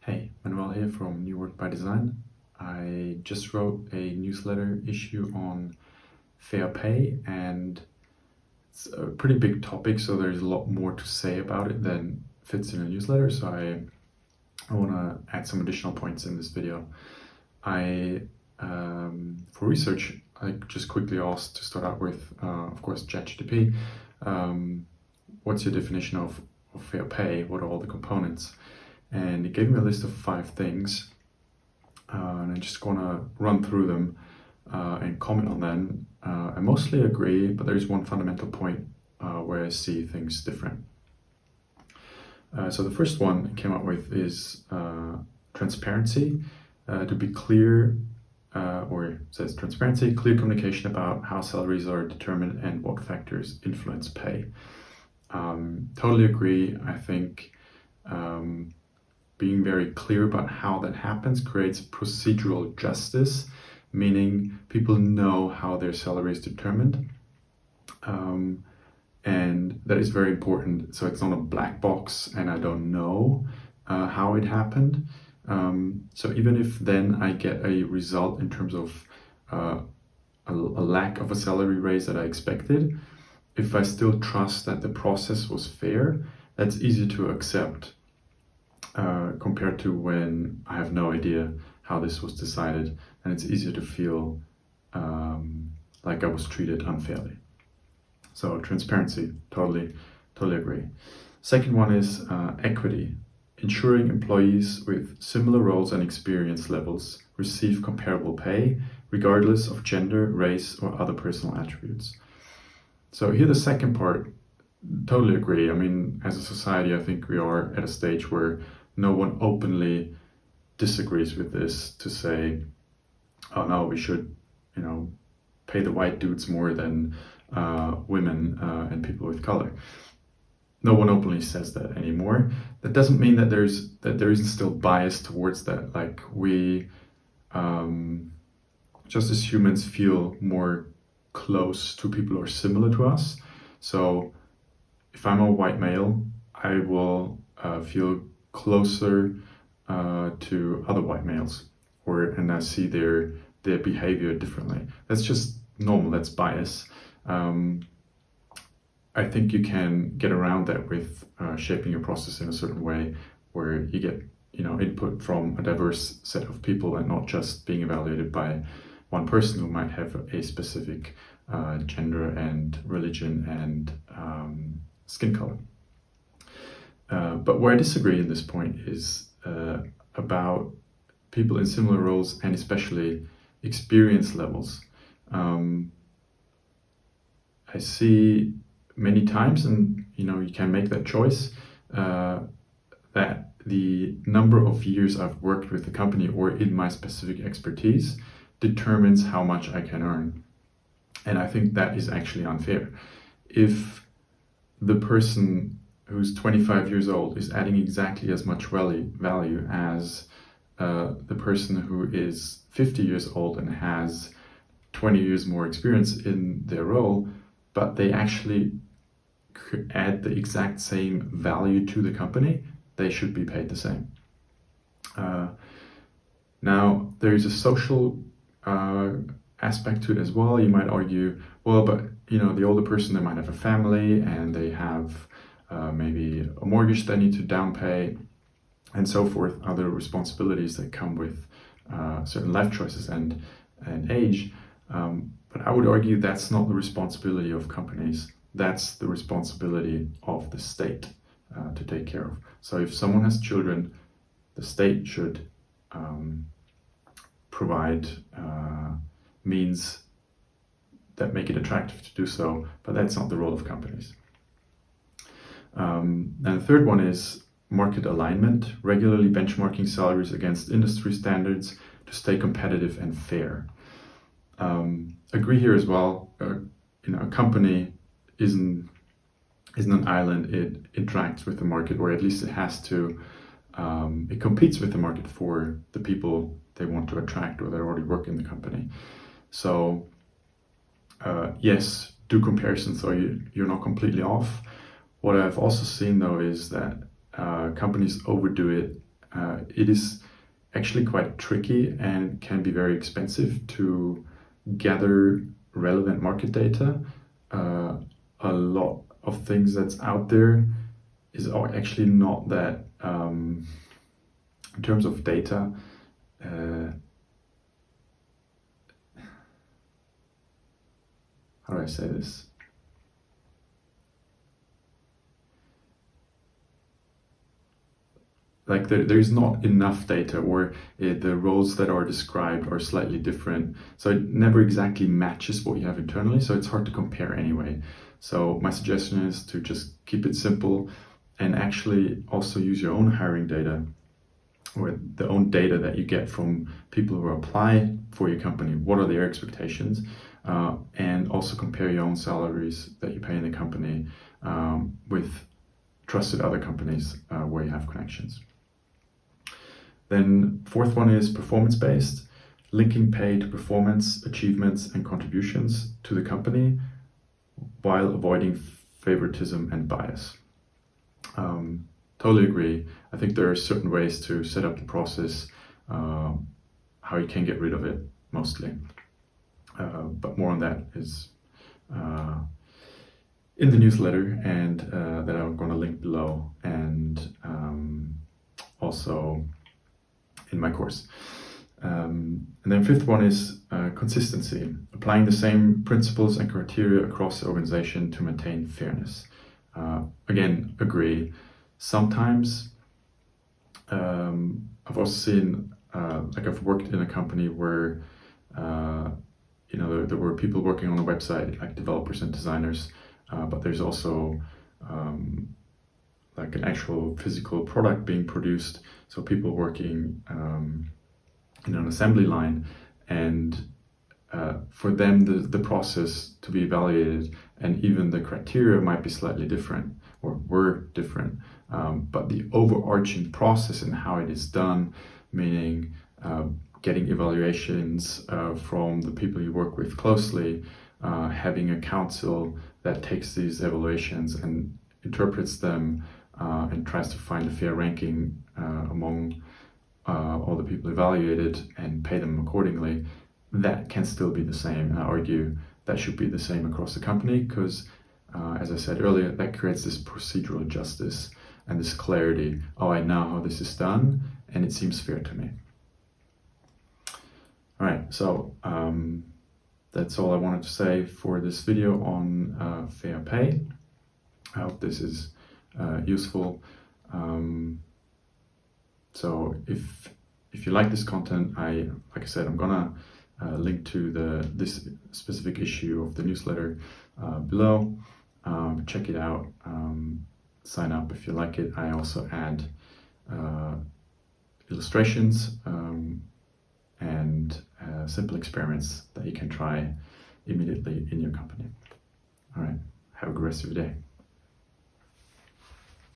Hey, Manuel here from New Work by Design. I just wrote a newsletter issue on Fairpay, and it's a pretty big topic, so there's a lot more to say about it than fits in a newsletter. So I want to add some additional points in this video. For research, I just quickly asked to start out with, of course, ChatGPT. What's your definition of fair pay? What are all the components? And it gave me a list of 5 things, and I'm just gonna run through them and comment on them. I mostly agree, but there's one fundamental point where I see things different. So the first one I came up with is transparency. To be clear, or it says transparency, clear communication about how salaries are determined and what factors influence pay. Totally agree. I think being very clear about how that happens creates procedural justice, meaning people know how their salary is determined. And that is very important. So it's not a black box and I don't know how it happened. So even if then I get a result in terms of a lack of a salary raise that I expected, if I still trust that the process was fair, that's easy to accept. Compared to when I have no idea how this was decided, and it's easier to feel like I was treated unfairly. So transparency, totally agree. Second one is equity, ensuring employees with similar roles and experience levels receive comparable pay, regardless of gender, race, or other personal attributes. So here the second part, totally agree. I mean, as a society, I think we are at a stage where no one openly disagrees with this to say, oh no, we should, pay the white dudes more than women and people with color. No one openly says that anymore. That doesn't mean that there isn't still bias towards that. Like we, just as humans, feel more close to people who are similar to us. So if I'm a white male, I will feel closer to other white males, and I see their behavior differently. That's just normal. That's bias. I think you can get around that with shaping your process in a certain way, where you get input from a diverse set of people and not just being evaluated by one person who might have a specific gender and religion and skin color. But where I disagree in this point is about people in similar roles and especially experience levels. I see many times, and you can make that choice, that the number of years I've worked with the company or in my specific expertise determines how much I can earn. And I think that is actually unfair. If the person who's 25 years old is adding exactly as much value as the person who is 50 years old and has 20 years more experience in their role, but they actually add the exact same value to the company, they should be paid the same. Now, there is a social aspect to it as well. You might argue, well, but the older person, they might have a family and they have maybe a mortgage they need to down pay and so forth, other responsibilities that come with certain life choices and age. But I would argue that's not the responsibility of companies. That's the responsibility of the state to take care of. So if someone has children, the state should provide means that make it attractive to do so, but that's not the role of companies. And the third one is market alignment, regularly benchmarking salaries against industry standards to stay competitive and fair. Agree here as well. A company isn't an island. It interacts with the market, or at least it has to. It competes with the market for the people they want to attract or that already work in the company. So yes, do comparisons so you're not completely off. What I've also seen though is that companies overdo it It is actually quite tricky and can be very expensive to gather relevant market data. A lot of things that's out there is actually not that, in terms of data, how do I say this? Like there's not enough data, or the roles that are described are slightly different. So it never exactly matches what you have internally. So it's hard to compare anyway. So my suggestion is to just keep it simple and actually also use your own hiring data, or the own data that you get from people who apply for your company. What are their expectations? And also compare your own salaries that you pay in the company with trusted other companies where you have connections. Then fourth one is performance-based, linking pay to performance, achievements, and contributions to the company while avoiding favoritism and bias. Totally agree. I think there are certain ways to set up the process, how you can get rid of it mostly. But more on that is in the newsletter, and that I'm going to link below, and also in my course. And then fifth one is consistency, applying the same principles and criteria across the organization to maintain fairness. Again, agree. Sometimes I've also seen, like I've worked in a company where there were people working on a website, like developers and designers, but there's also like an actual physical product being produced. So people working in an assembly line, and for them the process to be evaluated and even the criteria might be slightly different, or were different, but the overarching process and how it is done, meaning getting evaluations from the people you work with closely, having a council that takes these evaluations and interprets them and tries to find a fair ranking among all the people evaluated and pay them accordingly. That can still be the same, and I argue that should be the same across the company, because as I said earlier, that creates this procedural justice and this clarity. Oh, I know how this is done and it seems fair to me. All right, so that's all I wanted to say for this video on Fairpay. I hope this is useful. So if you like this content, like I said, I'm gonna link to this specific issue of the newsletter below. Check it out. Sign up if you like it. I also add illustrations and simple experiments that you can try immediately in your company. All right, have a good rest of your day.